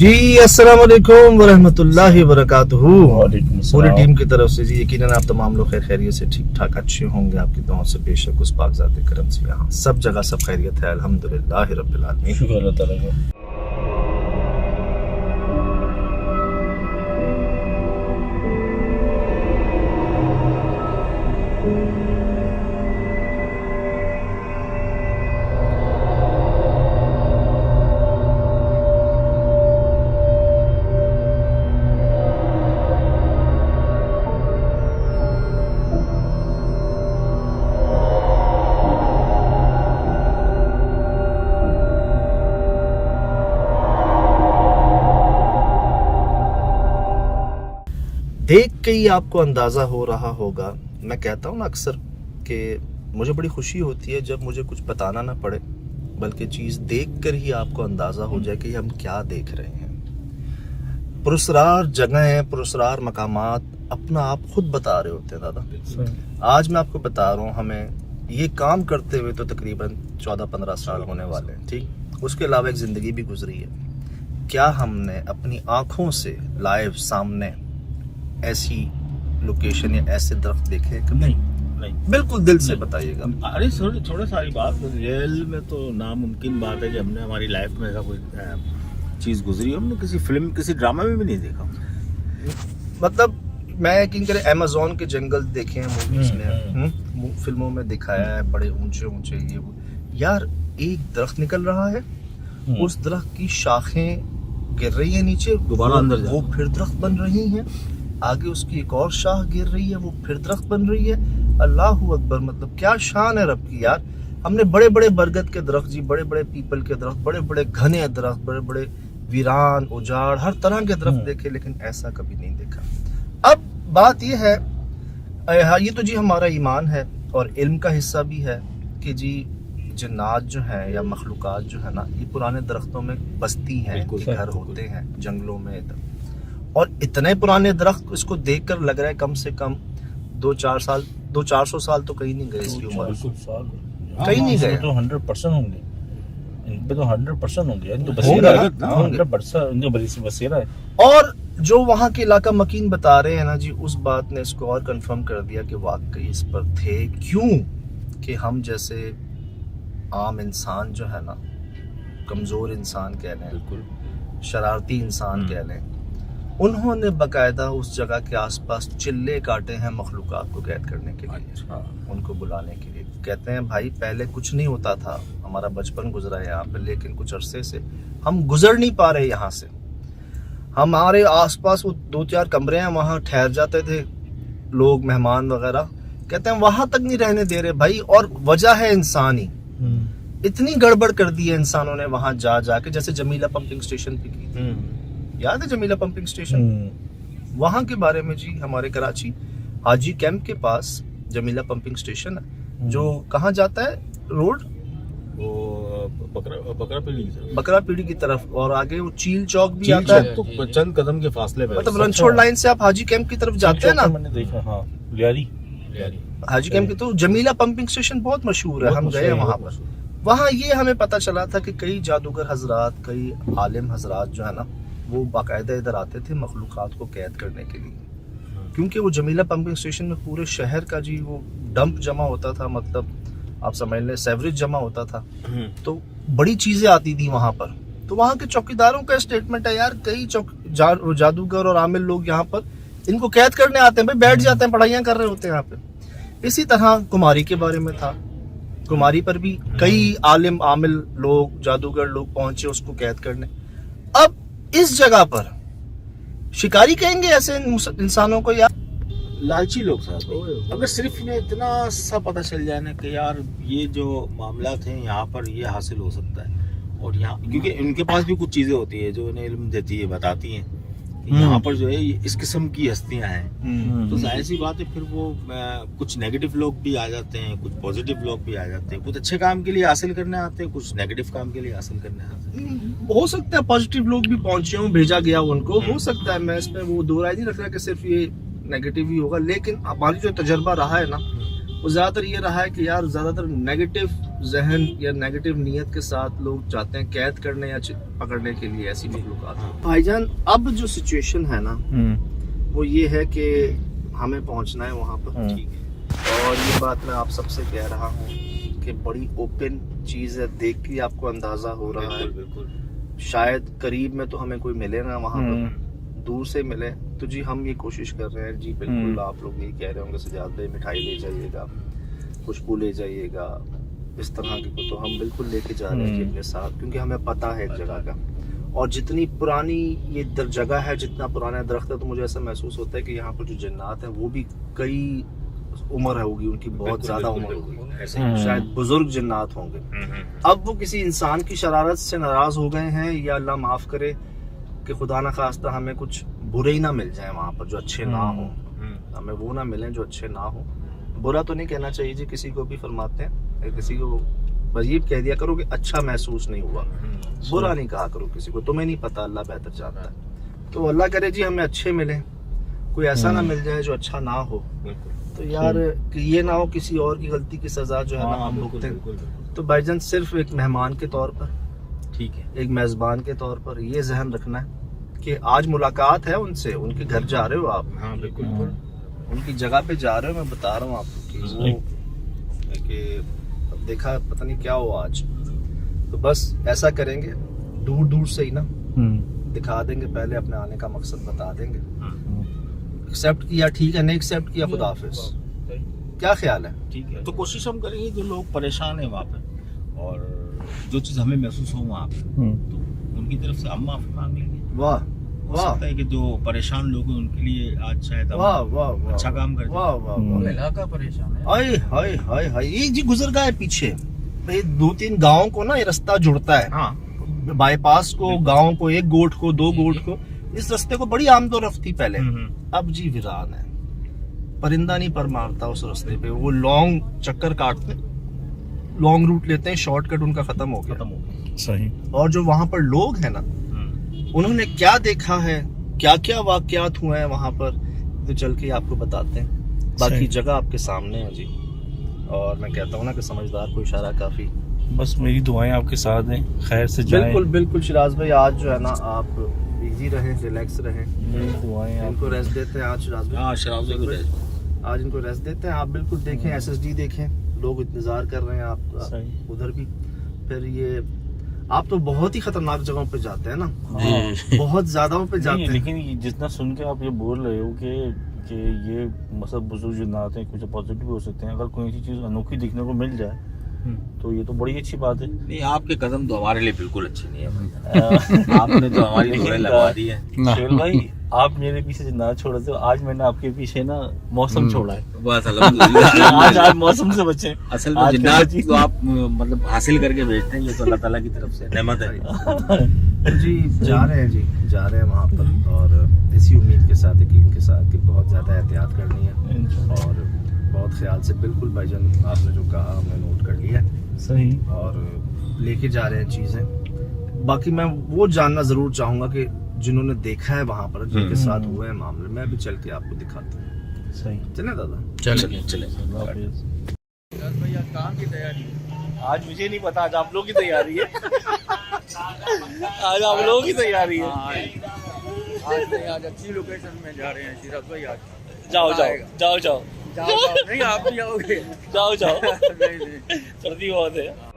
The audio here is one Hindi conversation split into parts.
जी अस्सलाम वालेकुम वरहमतुल्लाहि वबरकातुहू। वालेकुम पूरी अस्सलाम। टीम की तरफ से जी यकीनन आप तमाम लोग खैर खैरियत से ठीक ठाक अच्छे होंगे। आपकी दुआओं से बेशक उस पाकज़ात करम से यहाँ सब जगह सब खैरियत है, अल्हम्दुलिल्लाह रब्बिल आलमीन। शुक्र अल्लाह ताला का। देख के ही आपको अंदाज़ा हो रहा होगा, मैं कहता हूँ ना अक्सर कि मुझे बड़ी खुशी होती है जब मुझे कुछ बताना ना पड़े, बल्कि चीज़ देख कर ही आपको अंदाज़ा हो जाए कि हम क्या देख रहे हैं। पुरस्रार जगह है, पुरस्रार मकामात अपना आप खुद बता रहे होते हैं दादा। आज मैं आपको बता रहा हूँ, हमें ये काम करते हुए तो तकरीबन 14-15 साल होने वाले हैं, ठीक। उसके अलावा एक ज़िंदगी भी गुजरी है। क्या हमने अपनी आँखों से लाइव सामने ऐसी लोकेशन या ऐसे दरख्त देखे कभी? नहीं बिल्कुल दिल से बताइएगा। अरे थोड़ा सारी बात रियल में तो नामुमकिन बात है कि हमने हमारी लाइफ में ऐसा कोई चीज़ गुजरी हमने किसी फिल्म किसी ड्रामा में भी नहीं देखा। मतलब मैं यकीन करें अमेज़न के जंगल देखे हैं मूवीज में, फिल्मों में दिखाया है, बड़े ऊंचे ऊंचे ये वो। यार एक दरख्त निकल रहा है, उस दरख्त की शाखें गिर रही है नीचे, दोबारा अंदर वो फिर दरख्त बन रही हैं, आगे उसकी एक और शाख गिर रही है, वो फिर दरख्त बन रही है। अल्लाहू अकबर, मतलब क्या शान है रब की। यार हमने बड़े बड़े बरगद के दरख्त जी, बड़े बड़े पीपल के दरख्त, बड़े बड़े घने दरख्त, बड़े बड़े वीरान उजाड़ हर तरह के दरख्त देखे, लेकिन ऐसा कभी नहीं देखा। अब बात ये है, ये तो जी हमारा ईमान है और इल्म का हिस्सा भी है कि जी जन्नात जो है या मखलूकात जो है ना, ये पुराने दरख्तों में बसती हैं, घर होते हैं जंगलों में इधर। और इतने पुराने दरख्त इसको देखकर लग रहा है कम से कम 200-400 साल तो कहीं नहीं गए इसकी उम्र। कहीं नहीं गए तो 100% होंगे, इन पे तो 100% होंगे, इन तो होंगे बसेरा ना, है, 100% इनका बसेरा है। और जो वहाँ के इलाका मकीन बता रहे हैं ना जी, उस बात ने इसको और कंफर्म कर दिया कि वाकई इस पर थे। क्यों कि हम जैसे आम इंसान जो है ना, कमज़ोर इंसान कह लें, बिल्कुल शरारती इंसान कह लें, उन्होंने बकायदा उस जगह के आसपास चिल्ले काटे हैं मखलूकात को कैद करने के लिए, उनको बुलाने के लिए। कहते हैं भाई पहले कुछ नहीं होता था, हमारा बचपन गुजरा है यहाँ पे, लेकिन कुछ अरसे से हम गुजर नहीं पा रहे यहाँ से। हमारे आसपास वो 2-4 कमरे हैं, वहाँ ठहर जाते थे लोग, मेहमान वगैरह। कहते हैं वहां तक नहीं रहने दे रहे भाई, और वजह है इंसान ही। इतनी गड़बड़ कर दी है इंसानों ने वहां जा जाके, जैसे जमीला पंपिंग स्टेशन पे की। याद है जमीला पंपिंग स्टेशन? वहां के बारे में जी, हमारे कराची हाजी कैंप के पास जमीला पंपिंग स्टेशन है, जो कहाँ जाता है रोड, वो बकरा पीढ़ी की तरफ, और आगे वो चील चौक भी आता है, तो चंद कदम के फासले पे। मतलब रणछोड़ लाइन से आप हाजी कैंप की तरफ जाते हैं ना, मैंने देखा। हाँ, लियारी हाजी कैंप की तो जमीला पंपिंग स्टेशन बहुत मशहूर है, हम गए वहां पर। वहाँ ये हमें पता चला था कि कई जादूगर हजरात, कई आलिम हजरात जो है ना, वो बाकायदा इधर आते थे मखलूकात को कैद करने के लिए, क्योंकि वो जमीला पंपिंग स्टेशन में पूरे शहर का जी वो डंप जमा होता था, मतलब आप समझ लें सेवरेज जमा होता था, तो बड़ी चीजें आती थी वहां पर। तो वहाँ के चौकीदारों का स्टेटमेंट है यार, कई जादूगर और आमिल लोग यहाँ पर इनको कैद करने आते हैं, भाई बैठ जाते हैं, पढ़ाइयाँ कर रहे होते हैं यहाँ पे। इसी तरह कुमारी के बारे में था, कुमारी पर भी कई आलिम आमिल लोग, जादूगर लोग पहुंचे उसको कैद करने। अब इस जगह पर शिकारी कहेंगे ऐसे इंसानों को, यार लालची लोग साहब। अगर सिर्फ इन्हें इतना सा पता चल जाए ना कि यार ये जो मामला थे यहाँ पर ये हासिल हो सकता है, और यहाँ क्योंकि इनके पास भी कुछ चीजें होती है जो इन्हें इल्म देती है, बताती हैं यहाँ पर जो है इस किस्म की हस्तियां हैं, तो जाहिर सी बात है फिर वो कुछ नेगेटिव लोग भी आ जाते हैं, कुछ पॉजिटिव लोग भी आ जाते हैं, कुछ अच्छे काम के लिए हासिल करने आते हैं, कुछ नेगेटिव काम के लिए हासिल करने आते हैं। हो सकता है पॉजिटिव लोग भी पहुंचे हों, भेजा गया उनको, हो सकता है, मैं इसमें वो दो राय नहीं रख रहा कि सिर्फ ये नेगेटिव ही होगा, लेकिन हमारी जो तजर्बा रहा है ना, वो ज़्यादातर ये रहा है कि यार ज़्यादातर नेगेटिव जहन या नेगेटिव नीयत के साथ लोग जाते हैं कैद करने या पकड़ने के लिए ऐसी मखलूक़ात। भाईजान अब जो सिचुएशन है ना वो ये है कि हमें पहुंचना है वहाँ पर, ठीक है। और ये बात मैं आप सबसे कह रहा हूँ कि बड़ी ओपन चीज़ है, देख के आपको अंदाज़ा हो रहा है। बिल्कुल। शायद करीब में तो हमें कोई मिले ना वहाँ पर, दूर से मिले तो जी हम ये कोशिश कर रहे हैं जी। बिल्कुल आप लोग यही कह रहे होंगे सजाद भाई मिठाई ले जाइएगा, खुशबू ले जाइएगा, इस तरह की तो हम बिल्कुल लेके जा रहे हैं जी अपने साथ, क्योंकि हमें पता है जगह का। और जितनी पुरानी ये जगह है, जितना पुराना दरख्त है, तो मुझे ऐसा महसूस होता है कि यहाँ पर जो जन्नात हैं वो भी कई उम्र होगी उनकी, बहुत ज्यादा उम्र होगी, शायद बुजुर्ग जन्नात होंगे। अब वो किसी इंसान की शरारत से नाराज हो गए हैं, या अल्लाह माफ करे कि खुदा ना खास्ता हमें कुछ बुरे ही ना मिल जाए वहाँ पर जो अच्छे ना हो, हमें वो ना मिले जो अच्छे ना हो। बुरा तो नहीं कहना चाहिए जी, किसी को भी फरमाते हैं, किसी को बस ये कह दिया करो कि अच्छा महसूस नहीं हुआ, बुरा नहीं कहा करो किसी को, तुम्हें नहीं पता, अल्लाह बेहतर जानता है। तो अल्लाह करे जी हमें अच्छे मिले, कोई ऐसा ना मिल जाए जो अच्छा ना हो। तो यार कि ये ना हो किसी और की गलती की सजा जो है ना हम भुगतें। तो भाईजान सिर्फ एक मेहमान के तौर पर, ठीक है, एक मेजबान के तौर पर ये जहन रखना है कि आज मुलाकात है उनसे, उनके घर जा रहे हो आप। हाँ बिल्कुल, उनकी जगह पे जा रहे हो, मैं बता रहा हूँ आपको कि वो कि देखा पता नहीं क्या हुआ आज। तो बस ऐसा करेंगे, दूर दूर से ही ना दिखा देंगे, पहले अपने आने का मकसद बता देंगे। एक्सेप्ट किया ठीक है, नहीं एक्सेप्ट किया खुदा हाफिज। क्या ख्याल है? ठीक है, तो कोशिश हम करेंगे जो लोग परेशान है वहाँ पे, और जो चीज़ हमें महसूस हो वहाँ पे, तो उनकी तरफ से हम माफी मांग लेंगे। वाह हो सकता है कि जो परेशान लोग हैं उनके लिए आज शायद वाह वाह अच्छा काम कर, वाह वाह, इलाका परेशान है। हाय हाय हाय हाय, ये जी गुजर गया है पीछे, भाई 2-3 गाँव को ना ये रास्ता जुड़ता है। हाँ, बाईपास को, गाँव को, एक गोट को, 2 गोट को, इस रास्ते को बड़ी आमदोरफ्त थी पहले, अब जी वीरान है। परिंदा नहीं पर मारता उस रास्ते पे, वो लॉन्ग चक्कर काटते, लॉन्ग रूट लेते हैं, शॉर्टकट उनका खत्म हो गया। सही। और जो वहां पर लोग हैं ना, उन्होंने क्या देखा है, क्या क्या वाकयात हुए हैं वहां पर, तो चल के आपको बताते हैं। बाकी जगह आपके सामने है जी, और मैं कहता हूँ ना कि समझदार को इशारा काफी। बस मेरी दुआएं आपके साथ हैं, खैर से जाएं। बिल्कुल बिल्कुल शिराज भाई, आज जो है ना आप इजी रहें, रिलैक्स रहें, मेरी दुआएं इनको रेस्ट देते हैं आज शिराज भाई। हाँ शराब से कुछ आज इनको रेस्ट देते हैं। आप बिल्कुल देखें, एसएसडी देखें, लोग इंतजार कर रहे हैं आपका उधर भी। फिर ये आप तो बहुत ही खतरनाक जगहों पे जाते हैं ना, बहुत ज्यादा पे जाते हैं। लेकिन जितना सुन के आप ये बोल रहे हो कि ये मतलब बुजुर्ग जन्नात हैं, कुछ पॉजिटिव हो सकते हैं, अगर कोई ऐसी चीज अनोखी देखने को मिल जाए तो ये तो बड़ी अच्छी बात है। नहीं, आपके कदम तो हमारे लिए बिल्कुल अच्छे नहीं है। आपने तो हमारी दुआएं लगा दी है। शेल भाई, आप मेरे पीछे जन्नात छोड़े थे, आज मैंने आपके पीछे ना मौसम छोड़ा है। बस अल्हम्दुलिल्लाह। आज मौसम से बचे। असल में जन्नत तो आप मतलब हासिल करके भेजते हैं, ये तो अल्लाह ताला की तरफ से नेमत है। जी जा रहे हैं जी, जा रहे हैं वहाँ पर, और इसी उम्मीद के साथ, यकीन के साथ कि बहुत ज़्यादा एहतियात करनी है, और बहुत ख्याल से। बिल्कुल भाईजान आपने जो कहा हमने नोट कर लिया, सही, और लेके जा रहे हैं चीज़ें। बाकी मैं वो जानना ज़रूर चाहूँगा कि जिन्होंने देखा है वहाँ पर, जिनके साथ हुए हैं मामले, मैं भी चल के आपको दिखाता हूँ। सही, चले दादा, चले। भैया कहाँ की तैयारी है? आज मुझे नहीं पता, आज आप लोग की तैयारी है। आज आप लोगों की तैयारी है। आज अच्छी लोकेशन में जा रहे हैं शिराज भाई। आज जाओ जाओ जाओ जाओ जाओ नहीं, आप भी जाओगे? जाओ जाओ, नहीं सर्दी बहुत है।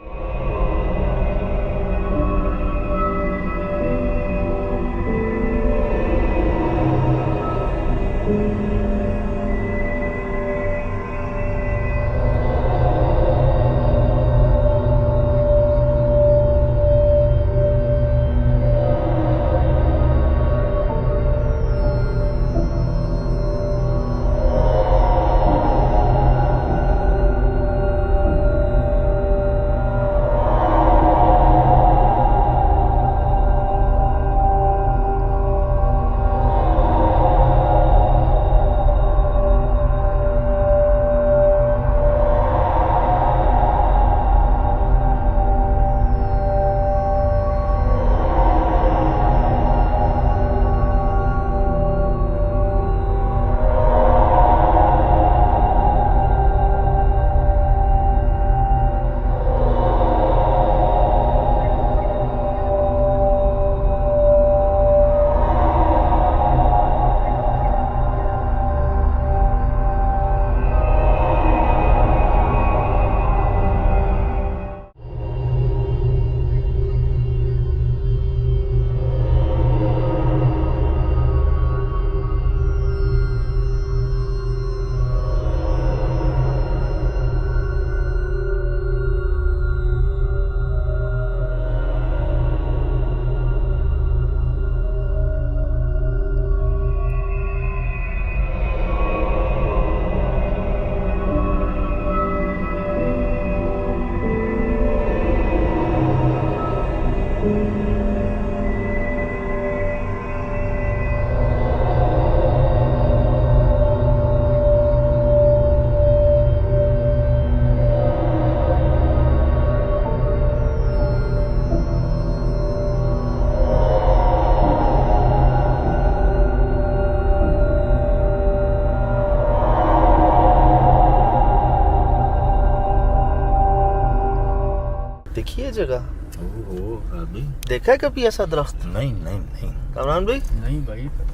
देखिए जगह, ओहो साहब भाई, देखा है कभी ऐसा दरख्त? नहीं नहीं नहीं। कामरान भाई, नहीं भाई, भाई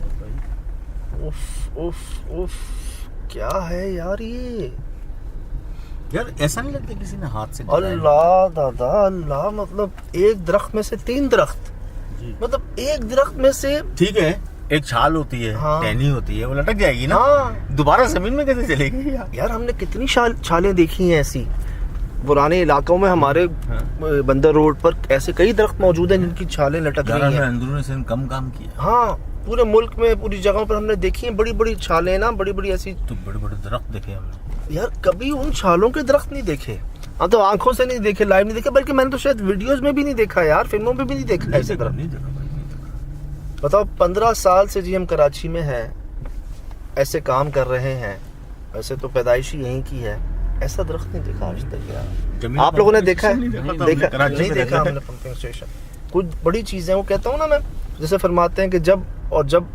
उफ उफ उफ, क्या है यार ये? यार ऐसा नहीं लगता किसी ने हाथ से लगाया है? अल्लाह दादा अल्लाह, मतलब एक दरख्त में से 3 दरख्त, जी। मतलब एक दरख्त में से, ठीक है, एक छाल होती है, हाँ। टहनी होती है, वो लटक जाएगी ना, हाँ दोबारा जमीन में कैसे चलेगी यार? यार हमने कितनी छालें देखी हैं ऐसी पुराने इलाकों में, हमारे हाँ। बंदर रोड पर ऐसे कई दरख्त मौजूद हैं जिनकी छालें लटक रही हैं। अंदरूनी से कम काम किया। हाँ, पूरे मुल्क में पूरी जगहों पर हमने देखी हैं बड़ी बड़ी छालें ना, बड़ी बड़ी ऐसी। तो बड़े बड़े दरख्त देखे हमने यार कभी उन छालों के दरख्त नहीं देखे, हाँ तो आंखों से नहीं देखे, लाइव नहीं देखे, बल्कि मैंने तो शायद वीडियोस में भी नहीं देखा यार, फिल्मों में भी नहीं देखा ऐसे दरख्त। नहीं देखा भाई, नहीं देखा। बताओ 15 साल से जी हम कराची में हैं, ऐसे काम कर रहे हैं, वैसे तो पैदाइशी यहीं की है, ऐसा दरख्त नहीं देखा आज तक यार। जमीन आप लोगों ने पर देखा है? नहीं देखा था देखा हमने, कराची नहीं में देखा है। हमने पंपिंग स्टेशन। कुछ बड़ी चीजें, वो कहता हूँ ना मैं, जैसे फरमाते हैं कि जब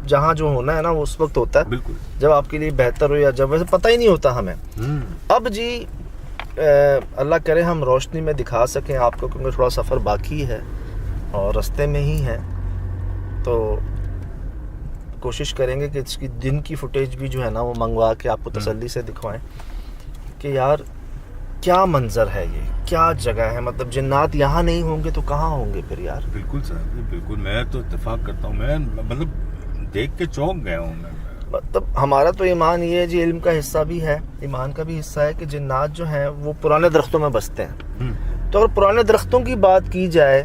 जहाँ जो होना है ना वो उस वक्त होता है, बिल्कुल। जब आपके लिए बेहतर हो, या जब वैसे पता ही नहीं होता हमें। अब जी अल्लाह करे हम रोशनी में दिखा सकें आपको, क्योंकि थोड़ा सफ़र बाकी है और रास्ते में ही है, तो कोशिश करेंगे कि इसकी दिन की फुटेज भी जो है ना वो मंगवा के आपको तसल्ली से दिखवाएं कि यार क्या मंजर है ये, क्या जगह है, मतलब जिन्नात यहाँ नहीं होंगे तो कहाँ होंगे फिर यार। बिल्कुल सर, बिल्कुल, मैं तो इत्तेफाक करता हूँ, मैं मतलब देख के चौंक गया हूँ मैं। मतलब हमारा तो ईमान ये है जी, इल्म का हिस्सा भी है, ईमान का भी हिस्सा है कि जिन्नात जो हैं वो पुराने दरख्तों में बसते हैं। तो अगर पुराने दरख्तों की बात की जाए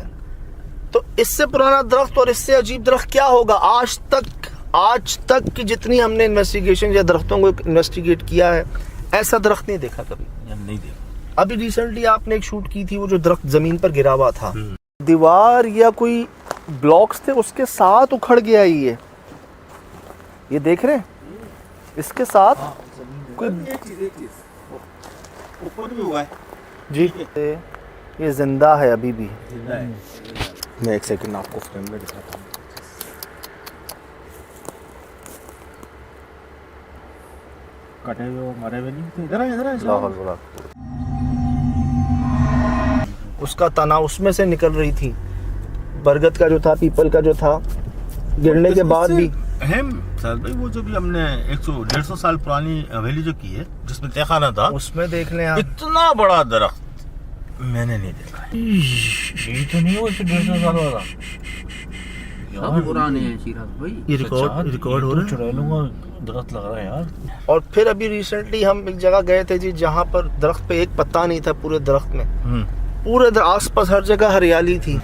तो इससे पुराना दरख्त और इससे अजीब दरख्त क्या होगा? आज तक की जितनी हमने इन्वेस्टिगेशन या दरख्तों को इन्वेस्टिगेट किया है, ऐसा दरख्त नहीं देखा कभी। नहीं देखा। अभी रिसेंटली आपने एक शूट की थी, वो जो दरख्त जमीन पर गिरा हुआ था, दीवार या कोई ब्लॉक्स थे उसके साथ उखड़ गया ये देख रहे हैं, इसके साथ कोई ऊपर भी हुआ है जी, ये जिंदा है अभी भी। मैं एक सेकंड आपको फ्रेम में दिखाता हूँ। कटे हुए मरे हुए नहीं थे, इधर उसका तना उसमें से निकल रही थी, बरगद का जो था, पीपल का जो था, गिरने के बाद भी। अहम सर भाई, वो जो भी हमने 100-150 साल पुरानी हवेली जो की है, जिसमें तहखाना था, उसमें देख लें आप, इतना बड़ा दरख्त मैंने नहीं देखा है। ये तो नहीं हो 150 साल वाला सब पुराने हैं शीराज भाई। ये रिकॉर्ड हो रहा है। चुड़ैलों का दरख्त लग रहा है यार। और फिर अभी रिसेंटली हम एक जगह गए थे जी, जहाँ पर दरख्त पे एक पत्ता नहीं था पूरे दरख्त में, पूरे आसपास हर जगह हरियाली थी।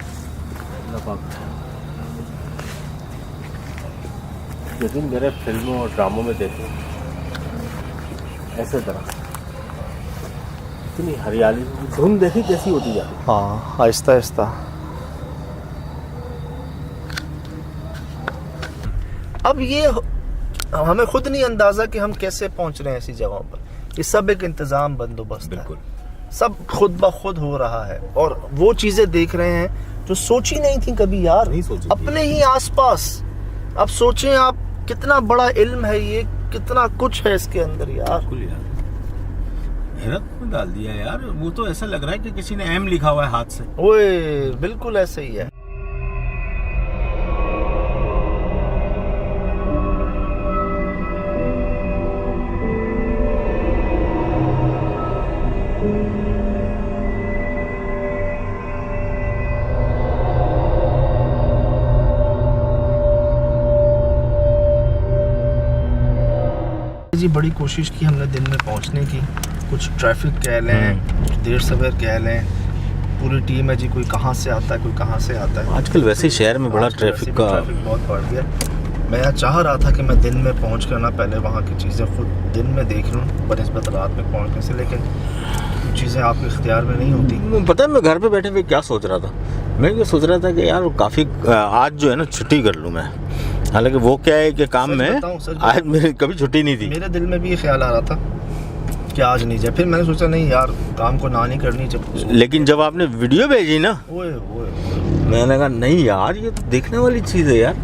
लेकिन मेरे फिल्मों और ड्रामों में देखो ऐसे दरख्त, इतनी हरियाली, धुंध देखी कैसी होती जाती है। हाँ, आहिस्ता आहिस्ता। अब ये हमें खुद नहीं अंदाजा कि हम कैसे पहुंच रहे हैं ऐसी जगहों पर। ये सब एक इंतजाम बंदोबस्त है, सब खुद ब खुद हो रहा है, और वो चीजें देख रहे हैं जो सोची नहीं थी कभी यार, नहीं सोची अपने ही आसपास। अब सोचें आप, कितना बड़ा इल्म है ये, कितना कुछ है इसके अंदर यार। बिल्कुल यार, हैरत में डाल दिया यार। वो तो ऐसा लग रहा है कि किसी ने एम लिखा हुआ है हाथ से। ओए बिल्कुल ऐसे ही है। जी बड़ी कोशिश की हमने दिन में पहुंचने की, कुछ ट्रैफिक कह लें, कुछ देर सवेर कह लें, पूरी टीम है जी, कोई कहाँ से आता है, कोई कहाँ से आता है। आजकल वैसे ही शहर में बड़ा आजकल ट्रैफिक वैसे भी का ट्रैफिक बहुत बढ़ गया। मैं यहाँ चाह रहा था कि मैं दिन में पहुँच कर ना पहले वहाँ की चीज़ें खुद दिन में देख लूँ बनिस्बत रात में पहुँचने से, लेकिन कुछ चीज़ें आपके इख्तियार में नहीं होती। पता है मैं घर पे बैठे हुए क्या सोच रहा था? मैं ये सोच रहा था कि यार काफ़ी आज जो है ना छुट्टी कर लूँ मैं। हालांकि वो क्या है कि काम में आज मेरी कभी छुट्टी नहीं थी। मेरे दिल में भी ये ख्याल आ रहा था कि आज नहीं जाए, फिर मैंने सोचा नहीं यार काम को ना नहीं करनी चाहिए। लेकिन जब आपने वीडियो भेजी ना, ओए ओए मैंने कहा नहीं यार ये तो देखने वाली चीज़ है यार,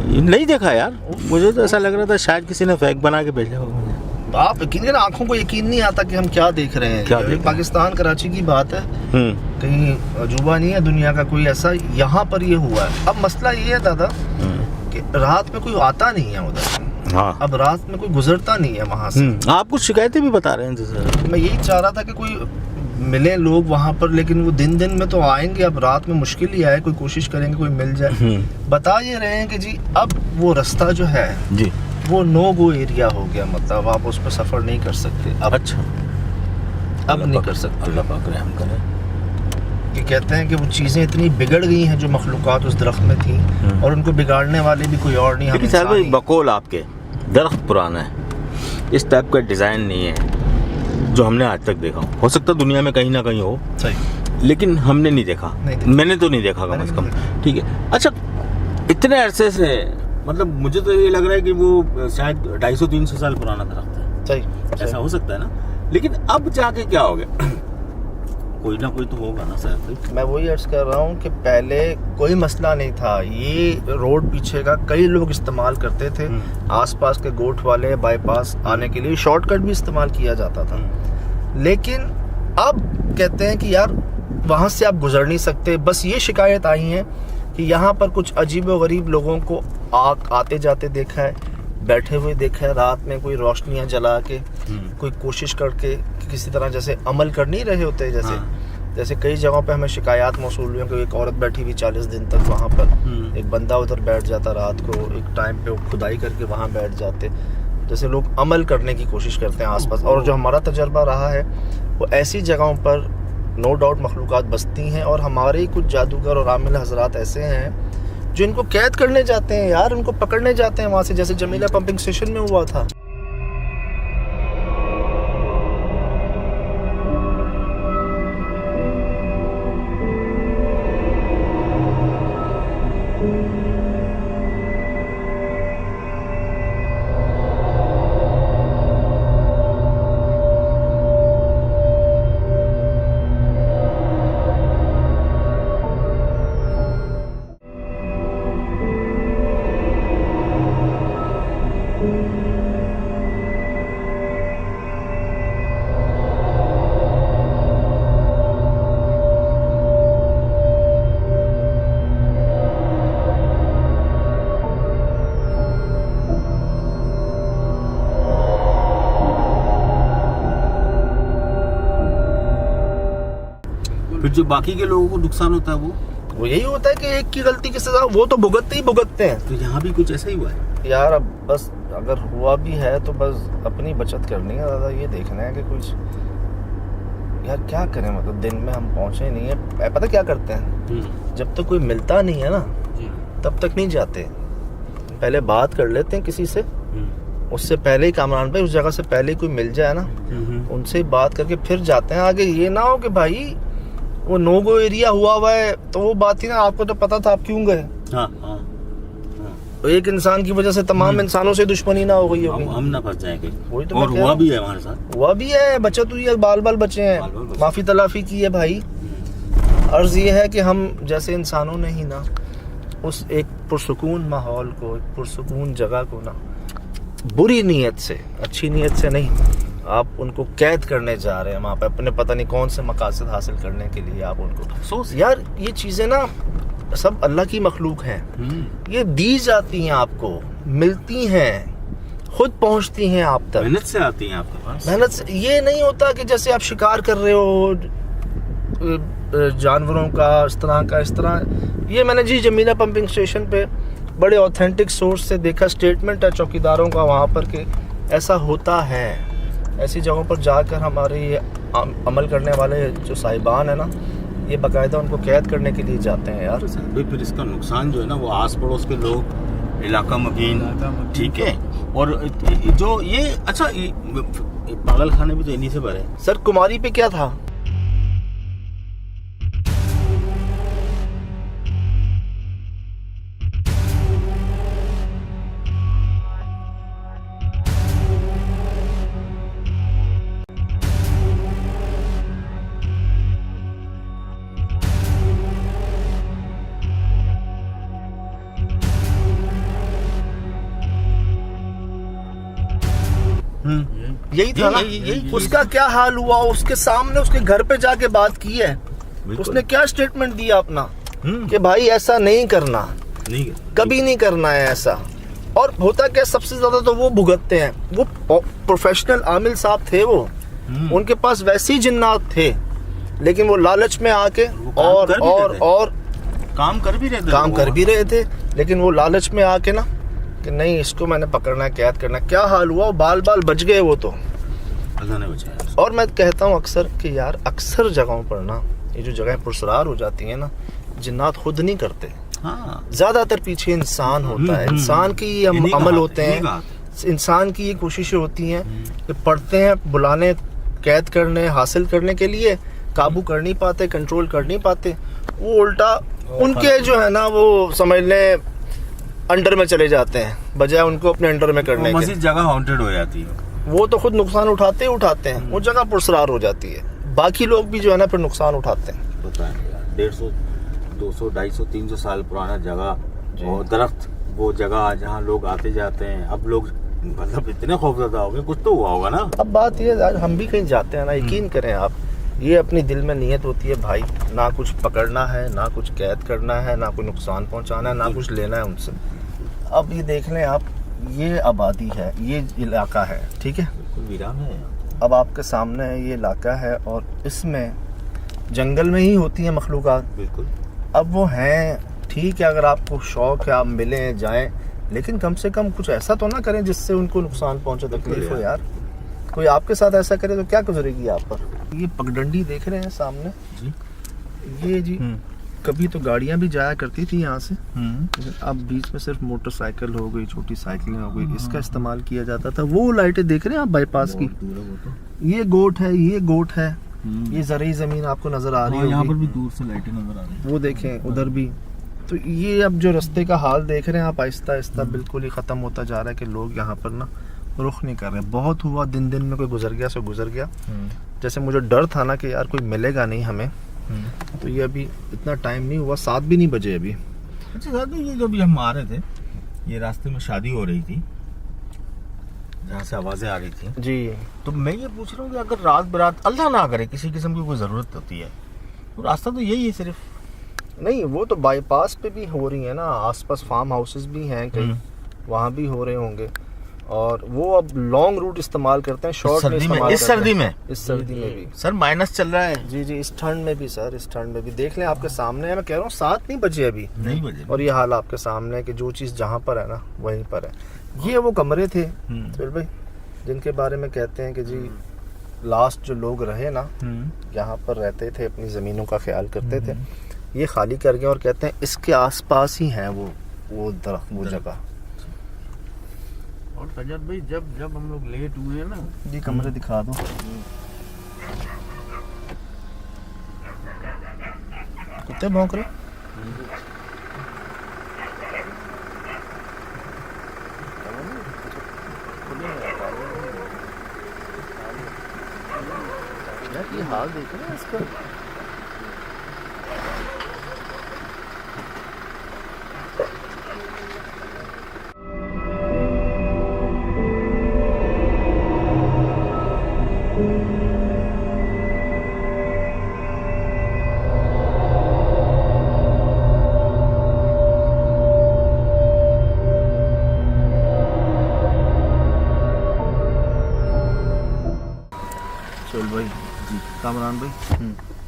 ये नहीं देखा यार। मुझे तो ऐसा लग रहा था शायद किसी ने फेक बना के भेजा होगा मुझे। आप यकीन करें, आंखों को यकीन नहीं आता कि हम क्या देख रहे हैं। क्या देख रहे हैं? पाकिस्तान कराची की बात है, कहीं अजूबा नहीं है दुनिया का कोई ऐसा, यहाँ पर ये हुआ है। अब मसला ये है दादा कि रात में कोई आता नहीं है उधर। हाँ। अब रात में कोई गुजरता नहीं है वहाँ से। आप कुछ शिकायतें भी बता रहे हैं जैसे। मैं यही चाह रहा था कि कोई मिले लोग वहाँ पर, लेकिन वो दिन में तो आएंगे, अब रात में मुश्किल ही आए, कोई कोशिश करेंगे कोई मिल जाए। बता ये रहे हैं कि जी अब वो रास्ता जो है जी वो नो गो एरिया हो गया, मतलब आप उस पर सफ़र नहीं कर सकते अब। अच्छा, अब नहीं कर सकते। अल्लाह पाक रहम करे। कि कहते हैं कि वो चीज़ें इतनी बिगड़ गई हैं जो मखलूक़ात उस दरख्त में थी, और उनको बिगाड़ने वाले भी कोई और नहीं, हम लेकिन साहब इंसान भाई ही। बकौल आपके दरख्त पुराना है, इस टाइप का डिज़ाइन नहीं है जो हमने आज तक देखा। हो सकता है दुनिया में कहीं ना कहीं हो, सही, लेकिन हमने नहीं देखा, मैंने तो नहीं देखा कम से कम। ठीक है, अच्छा इतने अरसे से, मतलब मुझे तो ये लग रहा है कि वो शायद 250-300 साल पुराना दरख्त है। सही, ऐसा हो सकता है ना, लेकिन अब जाके क्या हो गया? कोई ना कोई तो होगा ना शायद। मैं वही अर्ज कर रहा हूँ कि पहले कोई मसला नहीं था, ये रोड पीछे का कई लोग इस्तेमाल करते थे, आसपास के गोठ वाले बाईपास आने के लिए शॉर्टकट भी इस्तेमाल किया जाता था। लेकिन अब कहते हैं कि यार वहाँ से आप गुजर नहीं सकते। बस ये शिकायत आई है कि यहाँ पर कुछ अजीब व गरीब लोगों को आते जाते देखा है, बैठे हुए देखा है, रात में कोई रोशनियाँ जला के कोई कोशिश करके किसी तरह जैसे अमल कर नहीं रहे होते, जैसे कई जगहों पे हमें शिकायत मौसूल हुई कि एक औरत बैठी हुई 40 दिन तक वहाँ पर, एक बंदा उधर बैठ जाता रात को, एक टाइम पे वो खुदाई करके वहाँ बैठ जाते, जैसे लोग अमल करने की कोशिश करते हैं आसपास। और जो हमारा तजर्बा रहा है वो ऐसी जगहों पर नो डाउट मखलूक़ात बसती हैं, और हमारे कुछ जादूगर और आमिल हजरात ऐसे हैं जो इनको कैद करने जाते हैं यार, उनको पकड़ने जाते हैं वहाँ से, जैसे जमीला पंपिंग स्टेशन में हुआ था। फिर जो बाकी के लोगों को नुकसान होता है वो यही होता है कि एक की गलती की सजा वो तो भुगतते ही भुगतते हैं। तो यहाँ भी कुछ ऐसा ही हुआ है यार अब बस अगर हुआ भी है तो बस अपनी बचत करनी है दादा, ये देखना है कि कुछ यार क्या करें, मतलब दिन में हम पहुंचे नहीं है। पता क्या करते हैं, जब तक कोई मिलता नहीं है ना तब तक नहीं जाते, पहले बात कर लेते हैं किसी से, उससे पहले ही कामरान भाई उस जगह से पहले ही कोई मिल जाए ना, उनसे बात करके फिर जाते हैं आगे। ये ना हो कि भाई वो नो गो एरिया हुआ है तो वो बात थी ना, आपको तो पता था आप क्यों गए। तो एक इंसान की वजह से तमाम इंसानों से दुश्मनी ना हो गई होगी, हम ना फंस जाएंगे। वही तो और हुआ भी है हमारे साथ, हुआ भी है, बचत हुई है, बाल बाल बचे हैं, माफी तलाफी की है भाई। अर्ज ये है कि हम जैसे इंसानों ने ही ना उस एक पुरसुकून माहौल को, एक पुरसुकून जगह को ना बुरी नीयत से, अच्छी नीयत से नहीं, आप उनको कैद करने जा रहे हैं वहाँ पे अपने पता नहीं कौन से मकासद हासिल करने के लिए। आप उनको अफसोस, यार ये चीज़ें ना सब अल्लाह की मखलूक हैं, ये दी जाती हैं आपको, मिलती हैं, खुद पहुँचती हैं आप तक, मेहनत से आती हैं आपके पास। मेहनत से। ये नहीं होता कि जैसे आप शिकार कर रहे हो जानवरों का, इस तरह। ये मैंने जी जमीला पंपिंग स्टेशन पे बड़े ऑथेंटिक सोर्स से देखा, स्टेटमेंट है चौकीदारों का वहाँ पर कि ऐसा होता है। ऐसी जगहों पर जाकर हमारे ये अमल करने वाले जो साहिबान है ना, ये बाकायदा उनको कैद करने के लिए जाते हैं यार। फिर इसका नुकसान जो है ना वो आस पड़ोस के लोग, इलाका मकीन, ठीक है। और जो ये अच्छा पागल खाने भी तो इन्हीं से भरे। सर कुमारी पे क्या था, यही था ना। यही उसका क्या हाल हुआ, उसके सामने उसके घर पे जाके बात की है, बिल्कुल। उसने क्या स्टेटमेंट दिया अपना हम्म। कि भाई ऐसा नहीं करना, नहीं कभी नहीं करना है ऐसा। और होता क्या, सबसे ज्यादा तो वो भुगतते हैं, वो प्रोफेशनल आमिल साहब थे वो, उनके पास वैसे ही जिन्नात थे, लेकिन वो लालच में आके और काम कर भी रहे थे, काम कर भी रहे थे, लेकिन वो लालच में आके ना कि नहीं इसको मैंने पकड़ना है, कैद करना। क्या हाल हुआ, बाल बाल बच गए वो तो। अल्लाह ने बचाया। और मैं कहता हूँ अक्सर कि यार अक्सर जगहों पर ना ये जो जगह पुरसरार हो जाती है ना, जिन्नात खुद नहीं करते, हाँ, ज्यादातर पीछे इंसान होता है, इंसान की ये अमल होते हैं, इंसान की ये कोशिशें होती हैं कि पढ़ते हैं, बुलाने, कैद करने, हासिल करने के लिए, काबू कर नहीं पाते, कंट्रोल कर नहीं पाते, वो उल्टा उनके जो है ना वो समझ लें अंडर में चले जाते हैं, बजाय उनको अपने अंडर में करने के। मजीद जगह हॉन्टेड हो जाती है, वो तो खुद नुकसान उठाते ही उठाते हैं, वो जगह पुरसरार हो जाती है, बाकी लोग भी जो है ना फिर नुकसान उठाते हैं। पता है 150, 200, 250, 300 साल पुराना जगह और दरख्त, वो जगह जहाँ लोग आते जाते हैं, अब लोग मतलब इतने खौफजदा हो गए, कुछ तो हुआ होगा ना। अब बात ये है, हम भी कहीं जाते हैं ना, यकीन करें आप, ये अपनी दिल में नीयत होती है भाई, ना कुछ पकड़ना है, ना कुछ कैद करना है, ना कोई नुकसान पहुंचाना है, ना कुछ लेना है उनसे। अब ये देख लें आप, ये आबादी है, ये इलाका है, ठीक है, बिल्कुल वीरान है यहाँ। अब आपके सामने ये इलाका है और इसमें जंगल में ही होती है मखलूक़ात। बिल्कुल। अब वो हैं, ठीक है, अगर आपको शौक है आप मिलें जाएं, लेकिन कम से कम कुछ ऐसा तो ना करें जिससे उनको नुकसान पहुंचे, तकलीफ हो यार। कोई आपके साथ ऐसा करे तो क्या गुजरेगी आप पर। ये पगडंडी देख रहे हैं सामने जी, ये जी, कभी तो गाड़ियां भी जाया करती थी यहाँ से, लेकिन अब बीच में सिर्फ मोटरसाइकिल हो गई, छोटी साइकिलें हो गई, इसका इस्तेमाल किया जाता था। वो लाइटें देख रहे हैं आप बाईपास की, ये गोट है, ये गोट है, ये ज़रई ज़मीन आपको नज़र आ रही है, यहाँ पर भी दूर से लाइटें नजर आ रही हैं। वो देखें उधर भी। तो ये अब जो रास्ते का हाल देख रहे हैं आप, आहिस्ता आहिस्ता बिल्कुल ही ख़त्म होता जा रहा है कि लोग यहाँ पर ना रुख नहीं कर रहे। बहुत हुआ, दिन दिन में कोई गुजर गया सो गुजर गया। जैसे मुझे डर था ना कि यार कोई मिलेगा नहीं हमें, तो ये अभी इतना टाइम नहीं हुआ, 7 भी नहीं बजे अभी। अच्छा साहब, ये जो भी हम आ रहे थे, ये रास्ते में शादी हो रही थी जहाँ से आवाज़ें आ रही थी जी, तो मैं ये पूछ रहा हूँ कि अगर रात बरात अल्लाह ना करे किसी किस्म की कोई ज़रूरत होती है, तो रास्ता तो यही है सिर्फ। नहीं वो तो बाईपास पे भी हो रही है ना, आसपास फार्म हाउसेस भी हैं कई, वहाँ भी हो रहे होंगे। और वो अब लॉन्ग रूट इस्तेमाल करते हैं, शॉर्ट नहीं इस्तेमाल इस सर्दी में, इस सर्दी में भी सर माइनस चल रहा है। जी जी, इस ठंड में भी सर, इस ठंड में भी देख लें आपके सामने है, मैं कह रहा हूँ 7 नहीं बजे अभी, नहीं बजे, और ये हाल आपके सामने है कि जो चीज़ जहाँ पर है ना वहीं पर है। ये वो कमरे थे फिर भाई जिनके बारे में कहते हैं कि जी लास्ट जो लोग रहे ना यहाँ पर रहते थे, अपनी ज़मीनों का ख्याल करते थे, ये खाली कर गए और कहते हैं इसके आसपास ही है वो दरख्त, वो जगह। और सजद भाई जब हम लोग लेट हुए ना, जी कमरे दिखा दो। कुत्ते भौंक रहे, यार ये हाल देख रहे हैं इसका। सोहेल भाई जी, कामरान भाई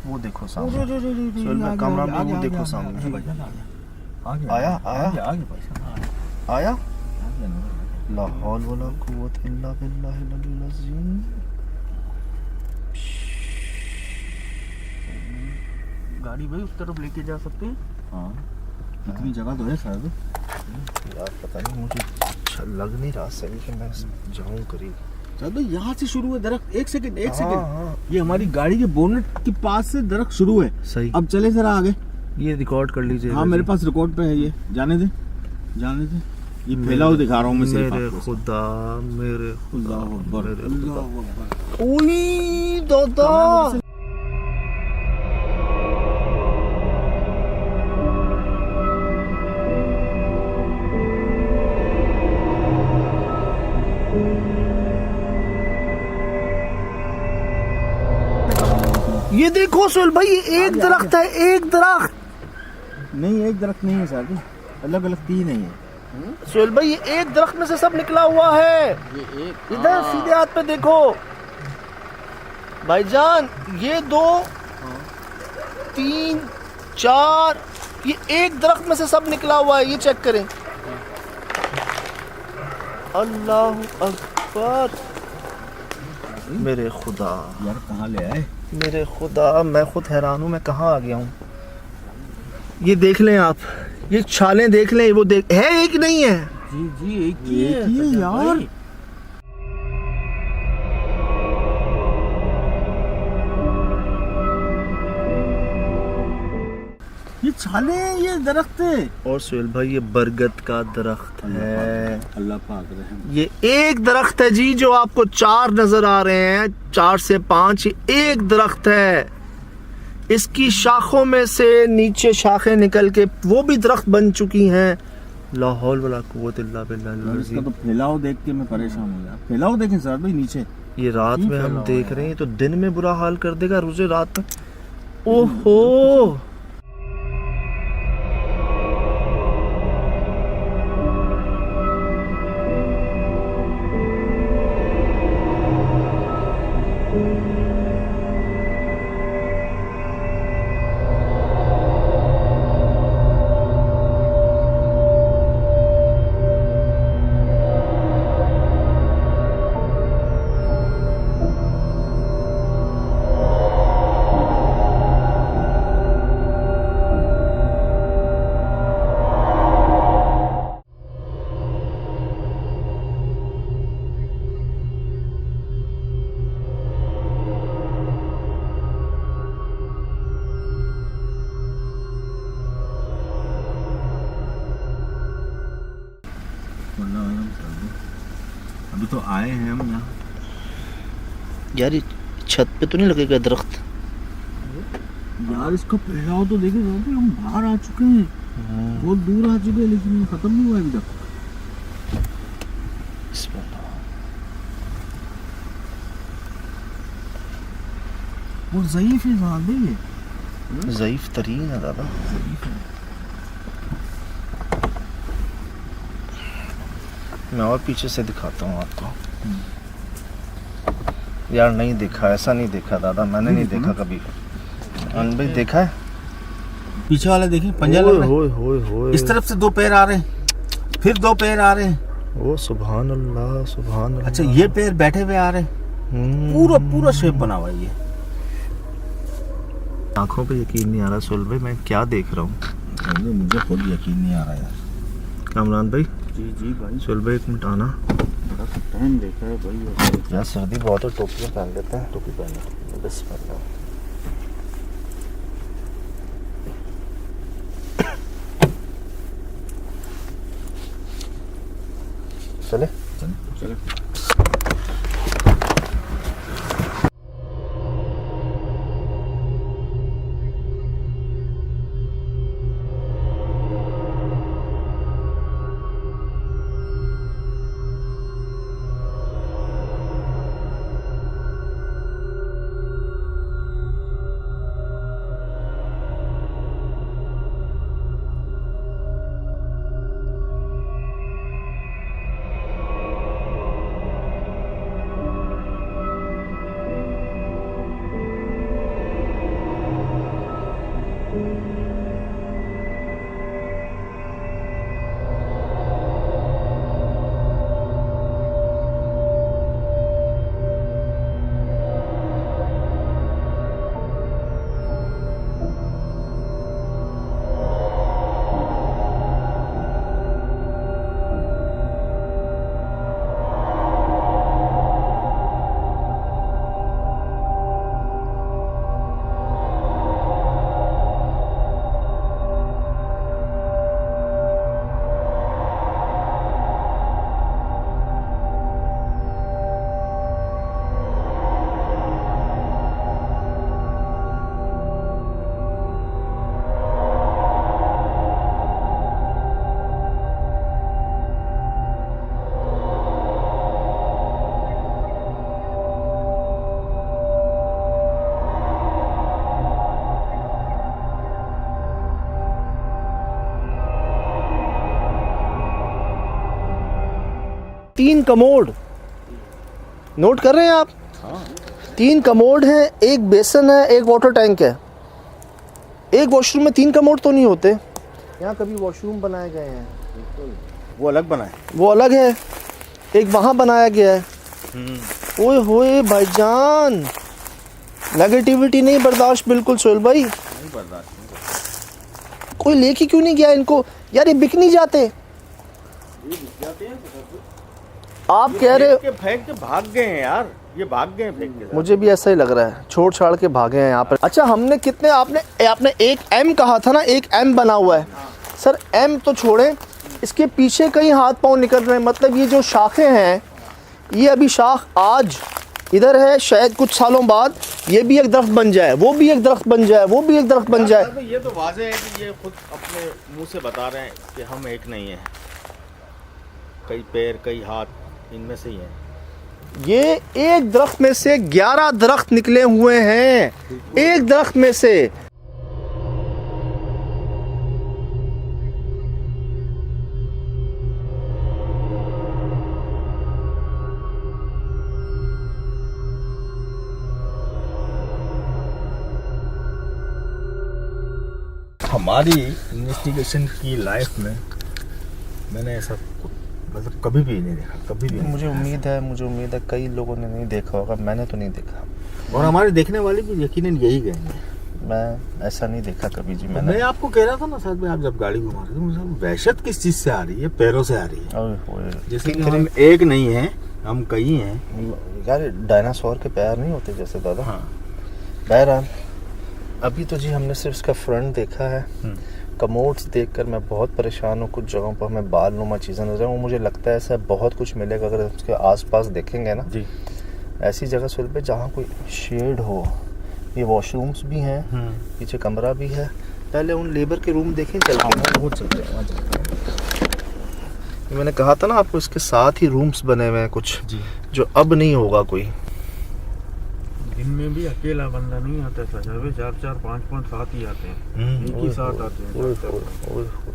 वो देखो सामने, सोहेल भाई कामरान भाई वो देखो सामने, आया आया आया, ला हौल वला कुव्वत इल्ला बिल्लाहिल अलील अज़ीम। गाड़ी भाई उस तरफ लेके जा सकते हैं। हाँ इतनी जगह तो है शायद यार पता नहीं, मुझे अच्छा लग नहीं रहा सही कि मैं जाऊं करीब। तो यहाँ से शुरू है दरख्त, एक सेकंड हाँ। ये हमारी गाड़ी के बोनेट के पास से दरख्त शुरू है। सही, अब चले जरा आगे, ये रिकॉर्ड कर लीजिए। हाँ मेरे पास रिकॉर्ड पे है, ये जाने दे ये फैला हुआ दिखा रहा हूँ मैं सिर्फ मेरे आपको। खुदा, मेरे खुदा, अल्लाह अकबर, मेरे अल्लाह खुदा। अकबर। ओई दादा, ये देखो सोहेल भाई, ये एक दरख्त है, एक दरख्त। नहीं, एक दरख्त नहीं है साहब, अलग अलग 3 है ये। सोहेल भाई, ये एक दरख्त में से सब निकला हुआ है। ये एक इधर सीधे हाथ पे देखो भाईजान, ये 2 3 4, ये एक दरख्त में से सब निकला हुआ है। ये चेक करें। अल्लाह अकबर, मेरे खुदा, यार कहाँ ले आए? मेरे खुदा, मैं खुद हैरान हूँ, मैं कहाँ आ गया हूँ। ये देख लें आप, ये छालें देख लें, वो देख है एक नहीं है। जी जी एक ही एक ही है यार। ये छाले, ये दरख्त है। और सोहेल भाई, ये बरगद का दरख्त है। अल्लाह पाक रहम। ये एक दरख्त है जी, जो आपको 4 नजर आ रहे हैं, 4 से 5, ये एक दरख्त है। इसकी शाखों में से नीचे शाखें निकल के वो भी दरख्त बन चुकी हैं। ला हौल वला कुव्वत इल्ला बिल्लाह। इसका तो फैलाव देख के मैं परेशान हो गया। फैलाव देखें सर भाई नीचे। ये रात ठीक में हम फैलाव देख है। रहे हैं, तो दिन में बुरा हाल कर देगा, रोजे रात तक। ओहो, अभी तो आए हैं हम यहाँ। यार ये छत पे तो नहीं लगेगा दरख्त? यार इसका फैलाव तो देखे सर भाई, हम बाहर आ चुके हैं, बहुत दूर आ चुके हैं, लेकिन ये खत्म नहीं हुआ अभी तक। बहुत ज़ईफ है साहब भाई ये। ज़ईफ तरीन है दादा। मैं और पीछे से दिखाता हूँ आपको। यार नहीं देखा, ऐसा नहीं देखा दादा, मैंने नहीं देखा कभी। अन भाई देखा है? पीछे वाला देखिए, पंजा लग रहा है। होए होए होए। इस तरफ से 2 पैर आ रहे हैं, फिर 2 पैर आ रहे हैं। ओ सुभान अल्लाह, सुभान अल्लाह। अच्छा, ये पैर बैठे हुए आ रहे हैं, पूरा शेप बना हुआ है ये। आंखों पे यकीन नहीं आ रहा सोहेल भाई, मैं क्या देख रहा हूँ। मुझे खुद यकीन नहीं आ रहा यार। कामरान भाई, जी जी भाई, सोहेल भाई 1 मिनट आना। बड़ा टाइम देखा है भाई। यार सर्दी बहुत है, टोपी पहन लेते हैं। टोपी पहन बस पहन। चले चलो। 3 कमोड, नोट कर रहे हैं आप? 3 कमोड हैं, एक बेसन है, एक वाटर टैंक है। एक वॉशरूम में 3 कमोड तो नहीं होते। यहाँ कभी वॉशरूम बनाए गए हैं, वो अलग बनाए, वो अलग है, एक वहाँ बनाया गया है। ओए होए भाईजान, नेगेटिविटी नहीं बर्दाश्त बिल्कुल सोहेल भाई। नहीं बर्दाश्त। कोई लेके क्यों नहीं गया इनको यार? ये बिक नहीं जाते। आप कह रहे हो, फेंक के भाग गए हैं यार, ये भाग गए हैं फेंक के। मुझे भी ऐसा ही लग रहा है, छोड़ छाड़ के भागे हैं यहाँ पर। अच्छा, हमने कितने, आपने 1 M कहा था ना, 1 M बना हुआ है सर। M तो छोड़ें, इसके पीछे कई हाथ पांव निकल रहे हैं। मतलब ये जो शाखें हैं, ये अभी शाख आज इधर है, शायद कुछ सालों बाद ये भी एक दरख्त बन जाए, वो भी एक दरख्त बन जाए, वो भी एक दरख्त बन जाए। तो ये तो वाज़ेह है कि ये खुद अपने मुंह से बता रहे हैं कि हम एक नहीं हैं, कई पैर कई हाथ इनमें से ही हैं। ये एक दरख्त में से 11 दरख्त निकले हुए हैं, एक दरख्त में से। हमारी इन्वेस्टिगेशन की लाइफ में मैंने ऐसा मतलब कभी भी नहीं देखा, कभी भी नहीं। मुझे उम्मीद है कई लोगों ने नहीं देखा होगा, मैंने तो नहीं देखा, और हमारे देखने वाले भी यकीनन यही कहेंगे। मैं ऐसा नहीं देखा कभी जी। मैंने मैं आपको कह रहा था ना साथ में, आप जब गाड़ी घुमा रहे थे, मुझे वहशत किस चीज़ से आ रही है? पैरों से आ रही है। ओए होए, जैसे कि हम एक नहीं हैं, हम कई हैं। यार डायनासोर के पैर नहीं होते जैसे दादा। हाँ, बहरहाल अभी तो जी हमने सिर्फ इसका फ्रंट देखा है। कमोड्स देखकर मैं बहुत परेशान हूँ। कुछ जगहों पर हमें बाल नुमा चीज़ें नजर आऊँ। मुझे लगता है ऐसा बहुत कुछ मिलेगा अगर उसके आसपास देखेंगे ना जी। ऐसी जगह सुल पे जहाँ कोई शेड हो। ये वॉशरूम्स भी हैं, पीछे कमरा भी है। पहले उन लेबर के रूम देखें, चल के वो चलते हैं, वहाँ चलते हैं। मैंने कहा था ना आपको, इसके साथ ही रूम्स बने हुए हैं कुछ, जी। जो अब नहीं होगा कोई। दिन में भी अकेला बंदा नहीं आता था, 4-4, 5-5 साथ ही आते हैं, एक ही साथ आते हैं। ओए होए, ओए होए।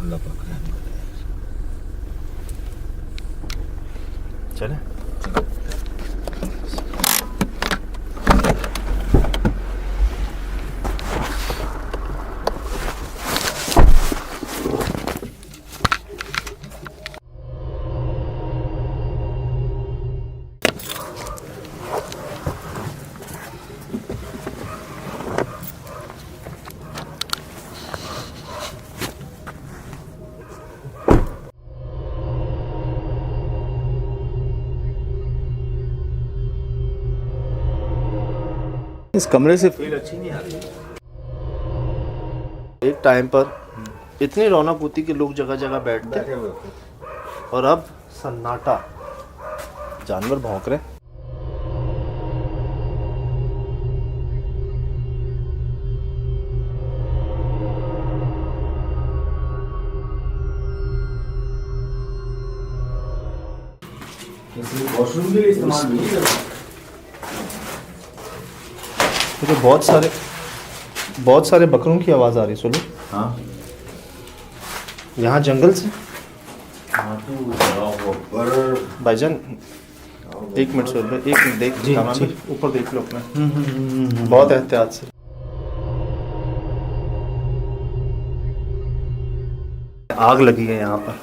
अल्लाह पाक रहम करे। चले इस कमरे से फील अच्छी नहीं आ रही। एक टाइम पर इतनी रौनक होती कि लोग जगह जगह बैठते, और अब सन्नाटा, जानवर भौंक रहे। वॉशरूम के लिए इस्तेमाल नहीं करते। मुझे बहुत सारे बकरों की आवाज़ आ रही। सुनो, हाँ, यहाँ जंगल से। पर भाईजान एक मिनट सुन, एक मिनट देख जी, कैमरा जी। पे ऊपर देख लो अपने, बहुत एहतियात से। आग लगी है यहाँ पर,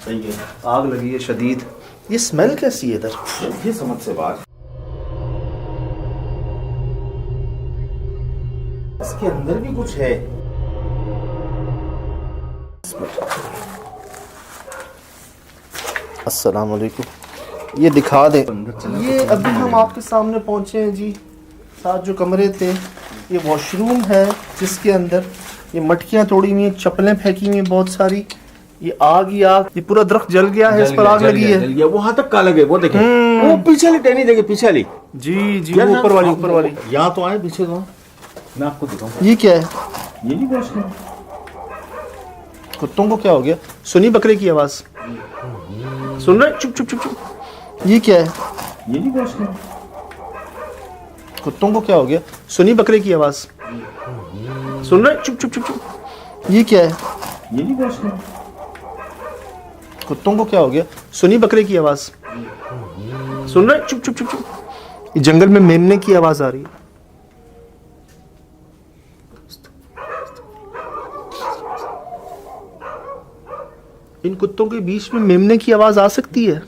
सही है। आग लगी है शदीद। ये स्मेल कैसी है इधर? ये समझ से बात, इसके अंदर भी कुछ है। अस्सलाम वालेकुम। ये दिखा दे। ये अभी हम आपके सामने पहुंचे हैं जी। साथ जो कमरे थे, ये वॉशरूम है जिसके अंदर ये मटकियां तोड़ी हुई हैं, चप्पलें फेंकी हुई हैं बहुत सारी। ये आग ही आग, ये पूरा दरख्त जल गया है, इस पर आग लगी है। वहां तक काला गया, वो देखें, वो पीछे वाली टहनी देखे, पीछे वाली। जी जी, वो ऊपर वाली। यहाँ तो आए, पीछे तो मैं आपको दिखाऊं। ये क्या है? ये नहीं वॉशरूम। कुत्तों को क्या हो गया? सुनी बकरे की आवाज सुन रहे? चुप चुप चुप चुप। ये क्या है? ये नहीं वॉशरूम। कुत्तों को क्या हो गया? सुनी बकरे की आवाज सुन रहे? चुप चुप चुप चुप। ये क्या है? ये नहीं वॉशरूम। कुत्तों को क्या हो गया? सुनी बकरे की आवाज? सुन रहे? चुप चुप चुप चुप। ये जंगल में मेमने की आवाज आ रही है। इन कुत्तों के बीच में मेमने की आवाज आ सकती है?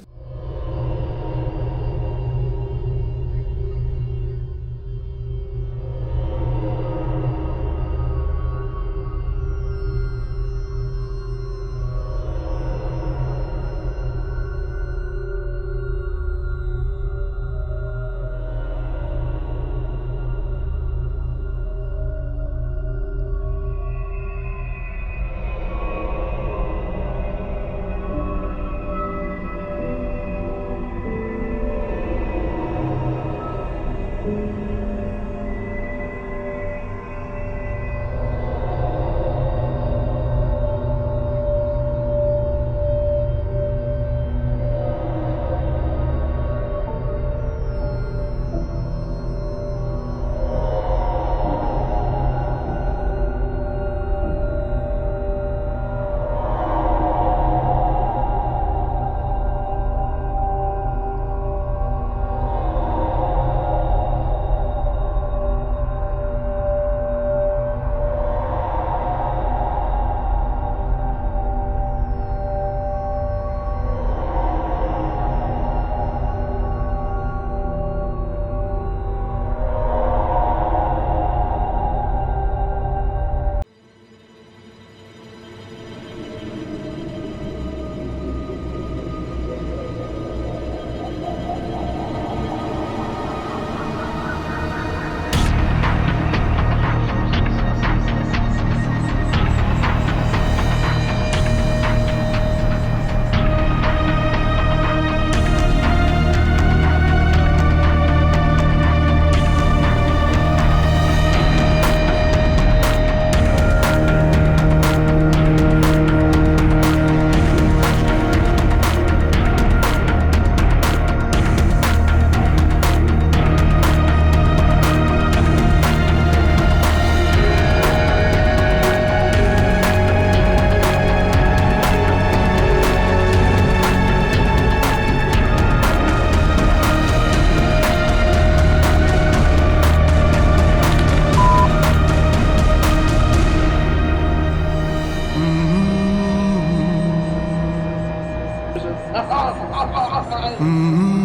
Mm-hmm.